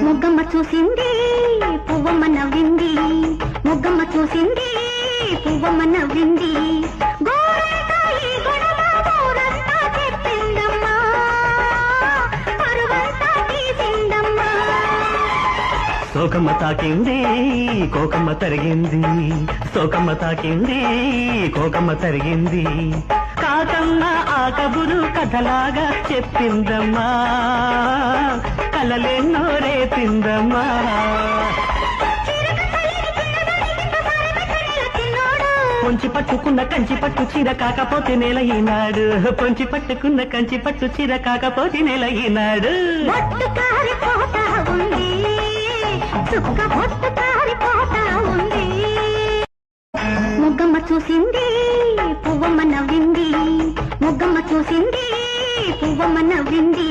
మొగ్గమ్మ చూసింది పువ్వమ్మ నవ్వింది, మొగ్గమ్మ చూసింది పువ్వమ్మ నవ్వింది. గోరంతాయి గొడవ గోరంతా చెప్పిందమ్మా, పరువంతా తీసిందమ్మా. సోకమ్మ తాకింది కోకమ్మ తరిగింది, సోకమ్మ తాకింది కోకమ్మ తరిగింది. కాకమ్మ ఆ కబురు కథలాగా చెప్పిందమ్మా, కలలెన్నో రేపిందమ్మా. పొంచి పట్టుకున్న కంచి పట్టు చీర కాకపోతే నెల ఈనాడు, పొంచి పట్టుకున్న కంచి పట్టు చీర కాకపోతే నెల ఈనాడు. మొగ్గమ్మ చూసింది పువ్వమ్మ నవ్వింది, మొగ్గమ్మ చూసింది పువ్వమ్మ నవ్వింది.